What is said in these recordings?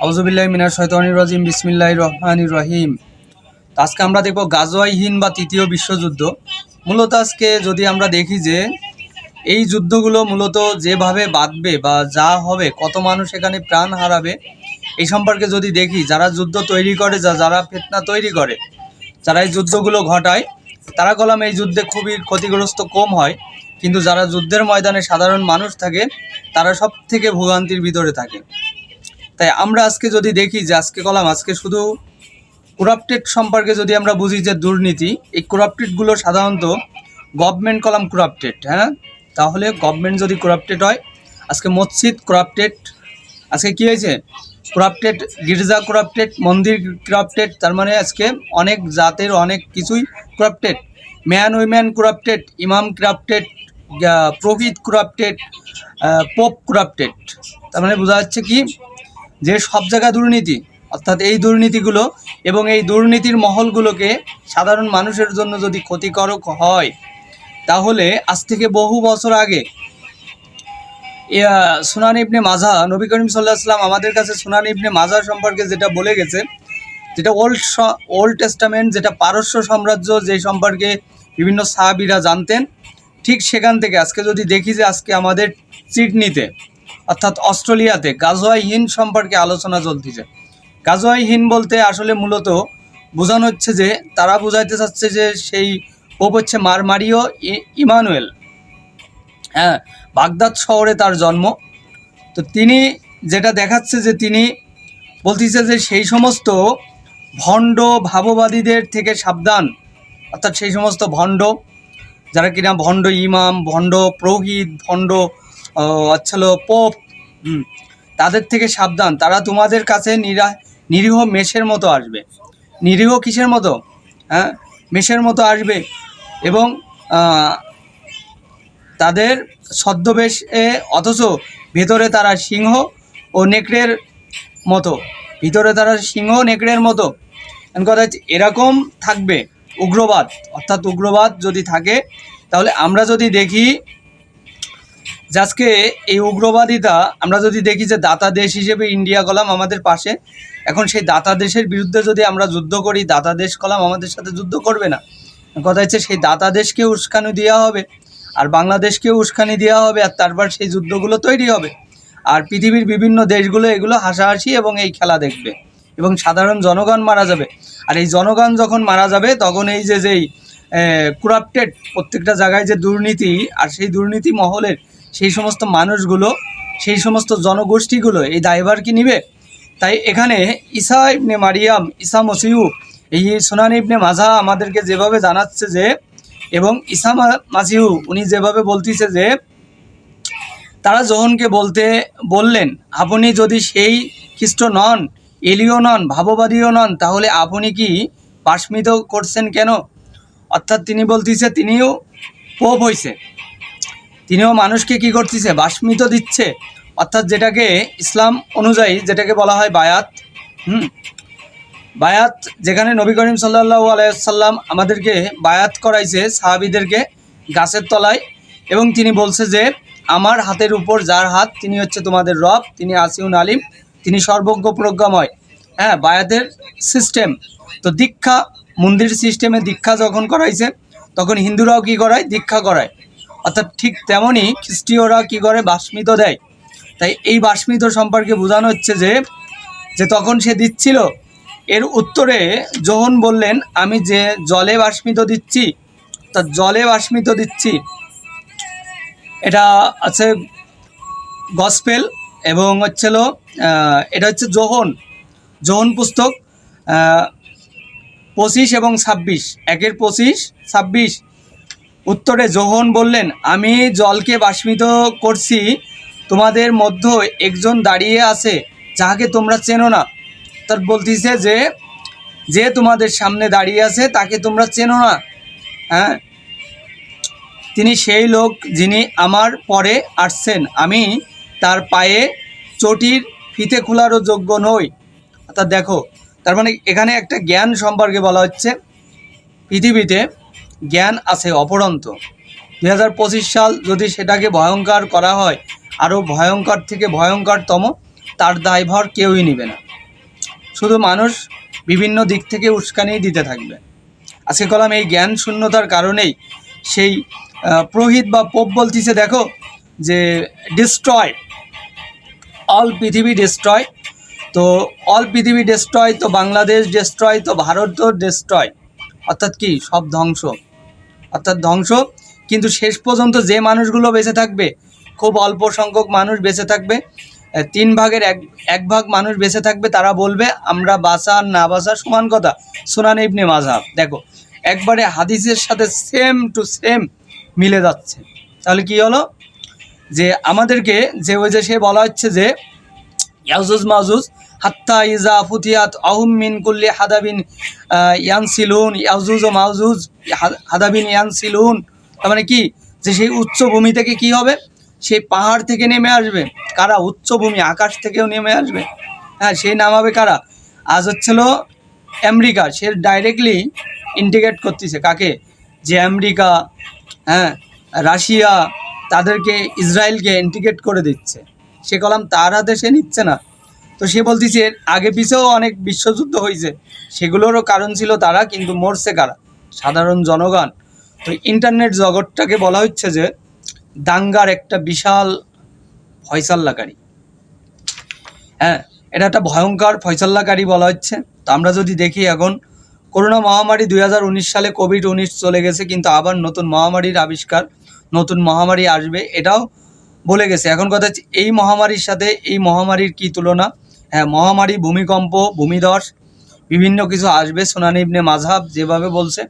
আউযুবিল্লাহি মিনাশ শাইতানির রাজিম বিসমিল্লাহির রহমানির রহিম। আজকে আমরা দেখব গাজওয়াই হিন্দ বা তৃতীয় বিশ্বযুদ্ধ। মূলত আজকে যদি আমরা দেখি যে এই যুদ্ধগুলো মূলত যেভাবে বাঁধবে বা যা হবে, কত মানুষ এখানে প্রাণ হারাবে, এই সম্পর্কে যদি দেখি, যারা যুদ্ধ তৈরি করে, যারা ফিতনা তৈরি করে, যারা এই যুদ্ধগুলো ঘটায়, তারা কলম এই যুদ্ধে খুবই ক্ষতিগ্রস্ত কম হয়, কিন্তু যারা যুদ্ধের ময়দানে সাধারণ মানুষ থাকে তারা সব থেকে ভোগান্তির ভিতরে থাকে। তাই আমরা আজকে যদি দেখি যে আজকে শুধু করাপ্টেড সম্পর্কে যদি আমরা বুঝি যে দুর্নীতি, এই করাপ্টেডগুলো সাধারণত গভর্নমেন্ট করাপ্টেড, হ্যাঁ, তাহলে গভর্নমেন্ট যদি করাপ্টেড হয়, আজকে মসজিদ করাপ্টেড, আজকে কী হয়েছে করাপ্টেড, গির্জা করাপ্টেড, মন্দির করাপ্টেড, তার মানে আজকে অনেক জাতের অনেক কিছুই করাপ্টেড, ম্যান উইম্যান করাপ্টেড, ইমাম করাপ্টেড, প্রহিত করাপ্টেড, পোপ করাপ্টেড। তার মানে বোঝা যাচ্ছে কি যে সব জায়গায় দুর্নীতি, অর্থাৎ এই দুর্নীতিগুলো এবং এই দুর্নীতির মহলগুলোকে সাধারণ মানুষের জন্য যদি ক্ষতিকারক হয়, তাহলে আজ থেকে বহু বছর আগে সুনান ইবনে মাজাহ, নবী করিম সাল্লাল্লাহু আলাইহি ওয়াসাল্লাম আমাদের কাছে সুনান ইবনে মাজাহ সম্পর্কে যেটা বলে গেছে, যেটা ওল্ড টেস্টামেন্ট, যেটা পারস্য সাম্রাজ্য, যে সম্পর্কে বিভিন্ন সাহাবীরা জানতেন, ঠিক সেখান থেকে আজকে যদি দেখি যে আজকে আমাদের সিডনিতে অর্থাৎ অস্ট্রেলিয়াতে গাজওয়াই হিন্দ সম্পর্কে আলোচনা চলতেছে। গাজওয়াই হিন্দ বলতে আসলে মূলত বোঝানো হচ্ছে যে তারা বোঝাইতে চাচ্ছে যে সেই পোপ হচ্ছে মারিও ইমানুয়েল, হ্যাঁ, বাগদাদ শহরে তার জন্ম। তো তিনি যেটা দেখাচ্ছে যে তিনি বলতেছে যে সেই সমস্ত ভণ্ড ভাববাদীদের থেকে সাবধান, অর্থাৎ সেই সমস্ত ভণ্ড যারা কিনা ভণ্ড ইমাম, ভণ্ড প্রহিত, ভণ্ড পোপ, তাদের থেকে সাবধান। তারা তোমাদের কাছে নিরীহ মেষের মতো আসবে। নিরীহ কিসের মতো? হ্যাঁ, মেষের মতো আসবে, এবং তাদের ছদ্মবেশে, অথচ ভেতরে তারা সিংহ ও নেকড়ের মতো, ভিতরে তারা সিংহ নেকড়ের মতো। কথা হচ্ছে এরকম থাকবে উগ্রবাদ, অর্থাৎ উগ্রবাদ যদি থাকে, তাহলে আমরা যদি দেখি যে আজকে এই উগ্রবাদিতা, আমরা যদি দেখি যে দাতা দেশ হিসেবে ইন্ডিয়া কলাম আমাদের পাশে, এখন সেই দাতা দেশের বিরুদ্ধে যদি আমরা যুদ্ধ করি, দাতা দেশ কলাম আমাদের সাথে যুদ্ধ করবে না। কথা হচ্ছে সেই দাতা দেশকে উস্কানি দেওয়া হবে, আর বাংলাদেশকেও উস্কানি দেওয়া হবে, আর তারপর সেই যুদ্ধগুলো তৈরি হবে, আর পৃথিবীর বিভিন্ন দেশগুলো এগুলো হাসাহাসি এবং এই খেলা দেখবে, এবং সাধারণ জনগণ মারা যাবে। আর এই জনগণ যখন মারা যাবে, তখন এই যেই করাপ্টেড প্রত্যেকটা জায়গায় যে দুর্নীতি, আর সেই দুর্নীতি মহলের সেই সমস্ত মানুষগুলো, সেই সমস্ত জনগোষ্ঠীগুলো এই দায়ভার কি নিবে? তাই এখানে ঈসা ইবনে মারিয়াম, ঈসা মসিহু, এই সুনান ইবনে মাজাহ আমাদেরকে যেভাবে জানাচ্ছে যে, এবং ঈসা মাসিহু উনি যেভাবে বলতেছে যে তারা যোহনকে বললেন, আপনি যদি সেই খ্রিস্ট নন, এলিও নন, ভাববাদীও নন, তাহলে আপনি কি পাশমিত করছেন কেন? অর্থাৎ তিনি বলতেছে তিনিও পোপ হয়েছে, তিনিও মানুষকে কি করতেছে, বাস্মিত দিচ্ছে, অর্থাৎ যেটাকে ইসলাম অনুযায়ী যেটাকে বলা হয় বায়াত। বায়াত, যেখানে নবী করিম সাল্লাল্লাহু আলাইহি ওয়াসাল্লাম আমাদেরকে বায়াত করাইছে সাহাবীদেরকে গাছের তলায়, এবং তিনি বলছে যে আমার হাতের উপর যার হাত, তিনি হচ্ছে তোমাদের রব, তিনি আসিউন আলিম, তিনি সর্বজ্ঞ প্রজ্ঞাময়। হ্যাঁ, বায়াতের সিস্টেম তো দীক্ষা, মন্দির সিস্টেমে দীক্ষা যখন করাইছে, তখন হিন্দুরাও কি করায়, দীক্ষা করায়, অর্থাৎ ঠিক তেমনই খ্রিস্টীয়রা কি করে, বাস্মিত দেয়। তাই এই বাস্মিত সম্পর্কে বোঝানো হচ্ছে যে তখন সে দিচ্ছিল, এর উত্তরে যোহন বললেন, আমি যে জলে বাস্মিত দিচ্ছি, তা জলে বাস্মিত দিচ্ছি, এটা আছে গসপেল, এবং এটা হচ্ছে যোহন পুস্তক 25 এবং 26, 1-25, 26। উত্তরে যোহন বললেন, আমি জলকে বাষ্মিত করছি, তোমাদের মধ্যে একজন দাঁড়িয়ে আছে যাহাকে তোমরা চেনো না। তার বলতেছে যে তোমাদের সামনে দাঁড়িয়ে আছে তাকে তোমরা চেনো না। হ্যাঁ, তিনি সেই লোক যিনি আমার পরে আসছেন, আমি তার পায়ে চটির ফিতে খোলারও যোগ্য নই। অর্থাৎ দেখো, তার মানে এখানে একটা জ্ঞান সম্পর্কে বলা হচ্ছে, পৃথিবীতে জ্ঞান আছে অপরন্ত। 2025 সাল যদি সেটাকে ভয়ঙ্কর করা হয়, আরও ভয়ঙ্কর থেকে ভয়ঙ্করতম, তার দায়ভার কেউই নেবে না। শুধু মানুষ বিভিন্ন দিক থেকে উস্কানি দিতে থাকবে। আজকে কলাম এই জ্ঞান শূন্যতার কারণেই সেই পুরোহিত বা পোপ বলতিছে, দেখো যে ডিস্ট্রয় অল পৃথিবী ডিস্ট্রয়, তো অল পৃথিবী ডিস্ট্রয়, তো বাংলাদেশ ডিস্ট্রয়, তো ভারতও ডিস্ট্রয়, অর্থাৎ কি সব ধ্বংস, অর্থাৎ ধ্বংস। কিন্তু শেষ পর্যন্ত যে মানুষগুলো বেঁচে থাকবে, খুব অল্প সংখ্যক মানুষ বেঁচে থাকবে, 3 ভাগের এক ভাগ মানুষ বেঁচে থাকবে, তারা বলবে আমরা বাঁচা আর না বাঁচা সমান কথা। সুনান ইবনে মাযহাব, দেখো একবারে হাদিসের সাথে সেম টু সেম মিলে যাচ্ছে। তাহলে কি হলো যে আমাদেরকে যে ওই যে সে বলা হচ্ছে যে ইয়াজুজ মাজুজ হাত্তা ইজা ফুতিয়াত আহুম মিন কুল্লি হাদাবিন ইয়ানসিলুন, ইয়াজুজ ও মাজুজ হাদাবিন ইয়ানসিলুন, তার মানে কি যে সেই উচ্চভূমি থেকে কি হবে, সেই পাহাড় থেকে নেমে আসবে কারা, উচ্চভূমি আকাশ থেকেও নেমে আসবে। হ্যাঁ, সেই নামাবে কারা, আজ হচ্ছিল আমেরিকা, সে ডাইরেক্টলি ইন্টিগ্রেট করতেছে কাকে, যে আমেরিকা, হ্যাঁ রাশিয়া, তাদেরকে ইসরায়েলকে ইন্টিগ্রেট করে দিচ্ছে। সে কলাম তার হাতে সে নিচ্ছে না। তো সে বলতেছে আগে পিছেও অনেক বিশ্বযুদ্ধ হয়েছে, সেগুলোরও কারণ ছিল তারা, কিন্তু মরছে কারা, সাধারণ জনগণ। তো ইন্টারনেট জগৎটাকে বলা হচ্ছে যে দাঙ্গার একটা বিশাল ফয়সাল্লাকারী। হ্যাঁ, এটা একটা ভয়ঙ্কর ফয়সাল্লাকারী বলা হচ্ছে। তো আমরা যদি দেখি এখন করোনা মহামারী 2019 সালে কোভিড-19 চলে গেছে, কিন্তু আবার নতুন মহামারীর আবিষ্কার, নতুন মহামারী আসবে, এটাও বলে গেছে। এখন কথা হচ্ছে এই মহামারীর সাথে এই মহামারীর কি তুলনা। হ্যাঁ, মহামারী, ভূমিকম্প, ভূমিধস, বিভিন্ন কিছু আসবে। সুনান ইবনে মাযহাব যেভাবে বলছে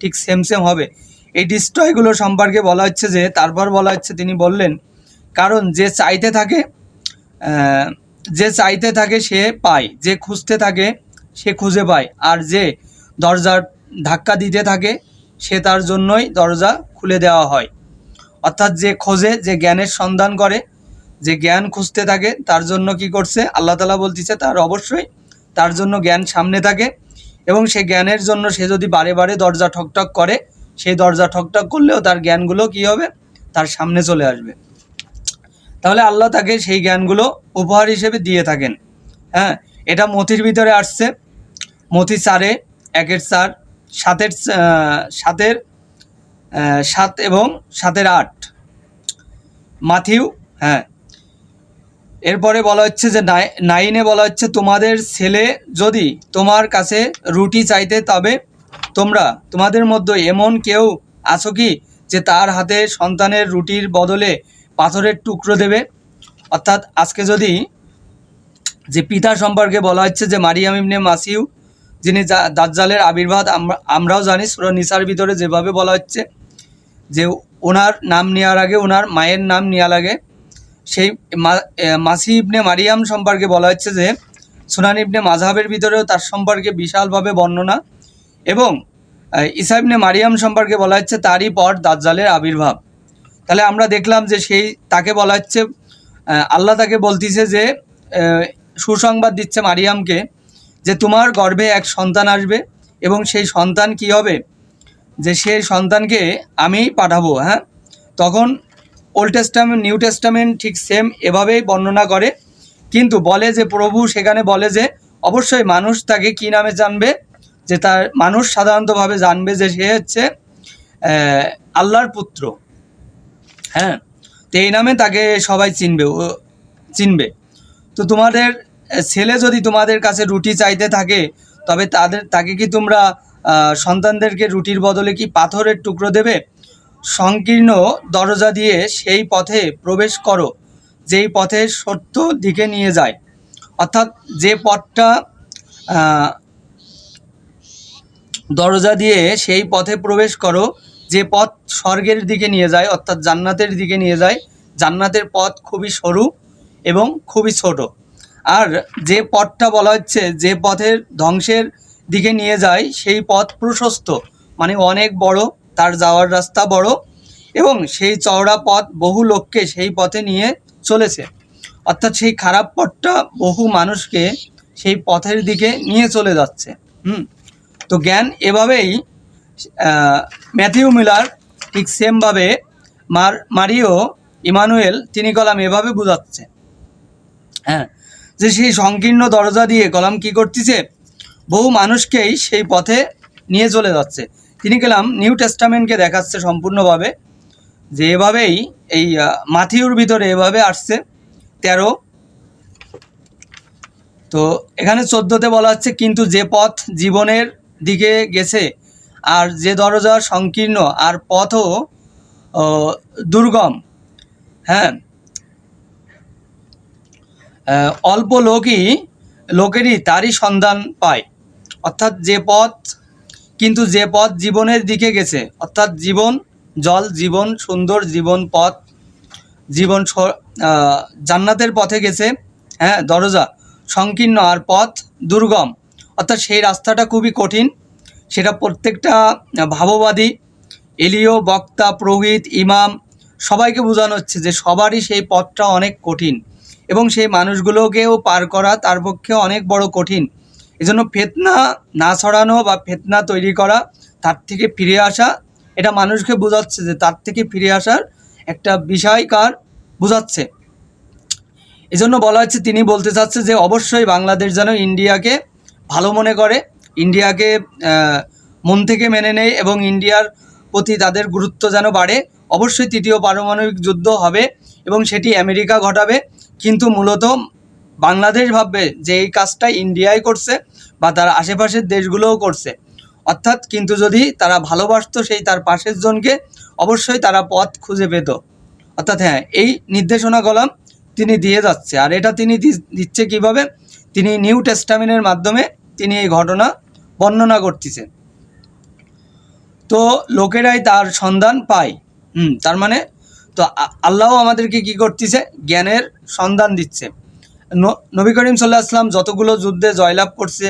ঠিক সেম হবে। এই ডিস্ট্রয়গুলো সম্পর্কে বলা হচ্ছে যে, তারপর বলা হচ্ছে তিনি বললেন, কারণ যে চাইতে থাকে সে পায়, যে খুঁজতে থাকে সে খুঁজে পায়, আর যে দরজার ধাক্কা দিতে থাকে সে তার জন্যই দরজা খুলে দেওয়া হয়। অর্থাৎ যে খোঁজে, যে জ্ঞানের সন্ধান করে, যে জ্ঞান খুঁজতে থাকে, তার জন্য কি করছে আল্লাহ তাআলা বলতেছে, তার অবশ্যই তার জন্য জ্ঞান সামনে থাকে, এবং সেই জ্ঞানের জন্য সে যদি বারে বারে দরজা ঠকঠক করে, সেই দরজা ঠকঠক করলেও তার জ্ঞানগুলো কি হবে, তার সামনে চলে আসবে। তাহলে আল্লাহ তাকে সেই জ্ঞানগুলো উপহার হিসেবে দিয়ে থাকেন। হ্যাঁ, এটা মথির ভিতরে আসছে, মথি 4 1-4, 7 এবং 7-8 মাথিউ। হ্যাঁ, এরপরে বলা হচ্ছে যে 9 বলা হচ্ছে, তোমাদের ছেলে যদি তোমার কাছে রুটি চাইতে, তবে তোমাদের মধ্যে এমন কেউ আছো কি যে তার হাতে সন্তানের রুটির বদলে পাথরের টুকরো দেবে। অর্থাৎ আজকে যদি যে পিতা সম্পর্কে বলা হচ্ছে যে মারিয়াম ইবনে মাসিউ, যিনি দাজ্জালের আবির্ভাব, আমরাও জানি সূরা নিসার ভিতরে যেভাবে বলা হচ্ছে যে ওনার নাম নেওয়ার আগে ওনার মায়ের নাম নেওয়া লাগে। সেই মাসি ইবনে মারিয়াম সম্পর্কে বলা হচ্ছে যে সুনান ইবনে মাযহাবের ভিতরেও তার সম্পর্কে বিশালভাবে বর্ণনা, এবং ঈসা ইবনে মারিয়াম সম্পর্কে বলা হচ্ছে তারই পর দাজ্জালের আবির্ভাব। তাহলে আমরা দেখলাম যে সেই তাকে বলা হচ্ছে, আল্লাহ তাকে বলতিছে যে সুসংবাদ দিচ্ছে মারিয়ামকে যে তোমার গর্ভে এক সন্তান আসবে, এবং সেই সন্তান কি হবে, যে সেই সন্তানকে আমি পাঠাবো। হ্যাঁ, তখন ওল্ড টেস্টামেন্ট, নিউ টেস্টামেন্ট ঠিক সেম এভাবেই বর্ণনা করে, কিন্তু বলে যে প্রভু সেখানে বলে যে অবশ্যই মানুষ তাকে কি নামে জানবে, যে তার মানুষ সাধারণতভাবে জানবে যে সে হচ্ছে আল্লাহর পুত্র। হ্যাঁ, তো এই নামে তাকে সবাই চিনবে। তো তোমাদের ছেলে যদি তোমাদের কাছে রুটি চাইতে থাকে, তবে তাকে কি তোমরা সন্তানদেরকে রুটির বদলে কি পাথরের টুকরো দেবে? সংকীর্ণ দরজা দিয়ে সেই পথে প্রবেশ করো যেই পথে সত্য দিকে নিয়ে যায়। অর্থাৎ যে পথটা দরজা দিয়ে সেই পথে প্রবেশ করো যে পথ স্বর্গের দিকে নিয়ে যায়, অর্থাৎ জান্নাতের দিকে নিয়ে যায়। জান্নাতের পথ খুবই সরু এবং খুবই ছোট। আর যে পথটা বলা হচ্ছে যে পথের ধ্বংসের দিকে নিয়ে যায়, সেই পথ প্রশস্ত, মানে অনেক বড়, তার যাওয়ার রাস্তা বড়, এবং সেই চওড়া পথ বহু লোককে সেই পথে নিয়ে চলেছে। অর্থাৎ সেই খারাপ পথটা বহু মানুষকে সেই পথের দিকে নিয়ে চলে যাচ্ছে। তো জ্ঞান এভাবেই ম্যাথিউ মিলার ঠিক সেমভাবে মারিও ইমানুয়েল তিনি কলাম এভাবে বোঝাচ্ছে। হ্যাঁ, যে সেই সংকীর্ণ দরজা দিয়ে কলাম কি করতেছে, বহু মানুষকেই সেই পথে নিয়ে চলে যাচ্ছে। তিনি কলাম নিউ টেস্টামেন্টকে দেখাচ্ছে সম্পূর্ণভাবে যে এভাবেই এই মাথিউর ভিতরে এভাবে আসছে 13। তো এখানে 14তে বলা হচ্ছে, কিন্তু যে পথ জীবনের দিকে গেছে আর যে দরজা সংকীর্ণ আর পথও দুর্গম, হ্যাঁ, অল্প লোকেরই তারই সন্ধান পায়। অর্থাৎ কিন্তু যে পথ জীবনের দিকে গেছে, অর্থাৎ জীবন জল, জীবন সুন্দর, জীবন পথ, জীবন জান্নাতের পথে গেছে, হ্যাঁ, দরজা সংকীর্ণ আর পথ দুর্গম, অর্থাৎ সেই রাস্তাটা খুবই কঠিন। সেটা প্রত্যেকটা ভাববাদী, এলিও, বক্তা, পুরোহিত, ইমাম সবাইকে বোঝানো হচ্ছে যে সবারই সেই পথটা অনেক কঠিন এবং সেই মানুষগুলোকেও পার করা তার পক্ষে অনেক বড় কঠিন। এজন্য ফিতনা না ছড়ানো বা ফিতনা তৈরি করা, তার থেকে ফিরে আসা, এটা মানুষকে বোঝাচ্ছে যে তার থেকে ফিরে আসার একটা বিষয়কার বোঝাচ্ছে। এজন্য বলা হচ্ছে, তিনি বলতে চাচ্ছে যে অবশ্যই বাংলাদেশ যেন ইন্ডিয়াকে ভালো মনে করে, ইন্ডিয়াকে মন থেকে মেনে নেয় এবং ইন্ডিয়ার প্রতি তাদের গুরুত্ব যেন বাড়ে। অবশ্যই তৃতীয় পারমাণবিক যুদ্ধ হবে এবং সেটি আমেরিকা ঘটাবে, কিন্তু মূলত বাংলাদেশ ভাববে যে এই কাজটা ইন্ডিয়াই করছে বা তার আশেপাশের দেশগুলোও করছে। অর্থাৎ কিন্তু যদি তারা ভালোবাসতো সেই তার পাশের জনকে, অবশ্যই তারা পথ খুঁজে পেত। অর্থাৎ হ্যাঁ, এই নির্দেশনা কলাম তিনি দিয়ে যাচ্ছে। আর এটা তিনি দিচ্ছে কিভাবে, তিনি নিউ টেস্টামেন্টের মাধ্যমে তিনি এই ঘটনা বর্ণনা করতেছেন। তো লোকেরাই তার সন্ধান পায়, তার মানে তো আল্লাহও আমাদেরকে কি করতেছে, জ্ঞানের সন্ধান দিচ্ছে। নবী করিম সাল্লাল্লাহু আলাইহি ওয়াসাল্লাম যতগুলো যুদ্ধে জয়লাভ করছে,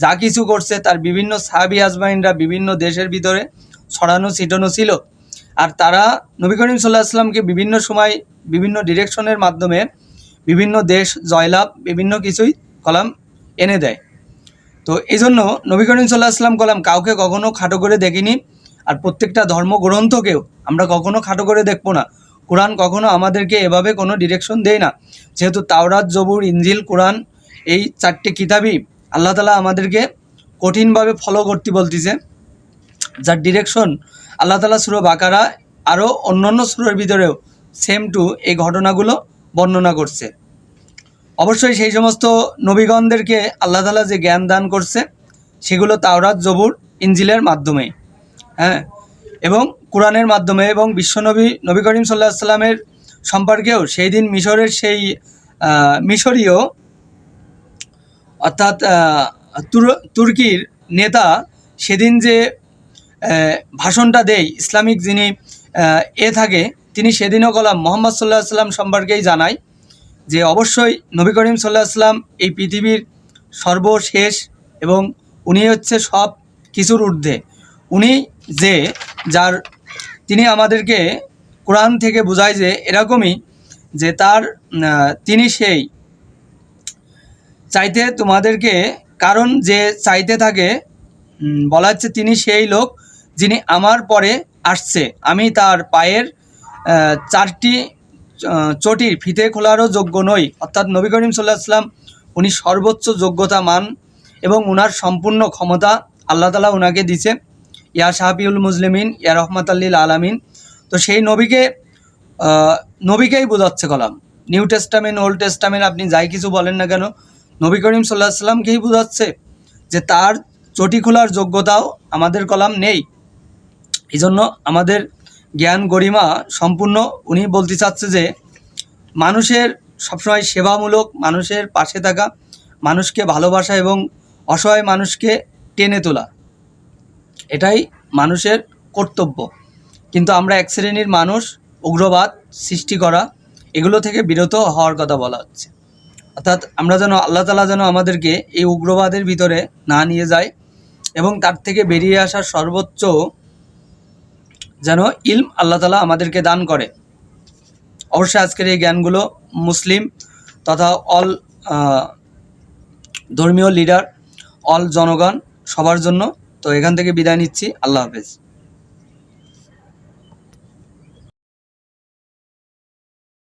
যা কিছু করছে, তার বিভিন্ন সাহাবী আজমাইনরা বিভিন্ন দেশের ভিতরে ছড়ানো ছিটানো ছিল। আর তারা নবী করিম সাল্লাল্লাহু আলাইহি ওয়াসাল্লামকে বিভিন্ন সময় বিভিন্ন ডিরেকশনের মাধ্যমে বিভিন্ন দেশ জয়লাভ, বিভিন্ন কিছুই কলাম এনে দেয়। তো এই জন্য নবী করিম সাল্লাল্লাহু আলাইহি ওয়াসাল্লাম কলাম কাউকে কখনো খাটো করে দেখিনি। আর প্রত্যেকটা ধর্মগ্রন্থকেও আমরা কখনো খাটো করে দেখবো না। কোরআন কখনো আমাদেরকে এভাবে কোনো ডিরেকশন দেয় না। যেহেতু তাওরাত, জবুর, ইনজিল, কোরআন, এই 4টে কিতাবই আল্লাহ তাআলা আমাদেরকে কঠিনভাবে ফলো করতে বলতেছে, যার ডিরেকশন আল্লাহ তাআলা সূরা বাকারা আরও অন্যান্য সূরার ভিতরেও সেম টু এই ঘটনাগুলো বর্ণনা করছে। অবশ্যই সেই সমস্ত নবীগণদেরকে আল্লাহ তাআলা যে জ্ঞান দান করছে সেগুলো তাওরাত, জবুর, ইনজিলের মাধ্যমে, হ্যাঁ, এবং কোরআনের মাধ্যমে। এবং বিশ্বনবী নবী করিম সাল্লাল্লাহু আলাইহি ওয়াসাল্লামের সম্পর্কেও সেই দিন মিশরের সেই মিশরীয় অর্থাৎ তুর্কির নেতা সেদিন যে ভাষণটা দেয়, ইসলামিক যিনি থাকে, তিনি সেদিনও কলাম মুহাম্মদ সাল্লাল্লাহু আলাইহি ওয়াসাল্লাম সম্পর্কেই জানায় যে অবশ্যই নবী করিম সাল্লাল্লাহু আলাইহি ওয়াসাল্লাম এই পৃথিবীর সর্বশেষ এবং উনি হচ্ছে সব কিছুর ঊর্ধ্বে। উনি তিনি আমাদেরকে কোরআন থেকে বোঝায় যে এরকমই যে তিনি সেই চাইতে তোমাদেরকে, কারণ যে চাইতে থাকে, বলা হচ্ছে তিনি সেই লোক যিনি আমার পরে আসছে, আমি তার পায়ের 4টি চটির ফিতে খোলারও যোগ্য নই। অর্থাৎ নবী করিম সাল্লাল্লাহু আলাইহি ওয়াসাল্লাম উনি সর্বোচ্চ যোগ্যতা মান এবং উনার সম্পূর্ণ ক্ষমতা আল্লাহ তাআলা উনাকে দিছে। ইয়া শাফিউল মুসলিমিন, ইয়া রহমাতাল লিল আলামিন। তো সেই নবীকেই বোঝাচ্ছে column. New testament, old testament, আপনি যাই কিছু বলেন না কেন, নবী করিম সাল্লাল্লাহু আলাইহি ওয়াসাল্লামকেই বোঝাচ্ছে যে তার চটি খোলার যোগ্যতাও আমাদের কলাম নেই। এই জন্য আমাদের জ্ঞান গরিমা সম্পূর্ণ উনি বলতে চাচ্ছে যে মানুষের সবসময় সেবামূলক, মানুষের পাশে থাকা, মানুষকে ভালোবাসা এবং অসহায় মানুষকে টেনে তোলা, এটাই মানুষের কর্তব্য। কিন্তু আমরা এক শ্রেণীর মানুষ উগ্রবাদ সৃষ্টি করা, এগুলো থেকে বিরত হওয়ার কথা বলা হচ্ছে। অর্থাৎ আমরা যেন আল্লাহ তাআলা যেন আমাদেরকে এই উগ্রবাদের ভিতরে না নিয়ে যায় এবং তার থেকে বেরিয়ে আসার সর্বোচ্চ যেন ইলম আল্লাহ তাআলা আমাদেরকে দান করে। অবশ্যই আজকের এই জ্ঞানগুলো মুসলিম তথা অল ধর্মীয় লিডার, অল জনগণ সবার জন্য। তো এখান থেকে বিদায় নিচ্ছি। আল্লাহ হাফেজ।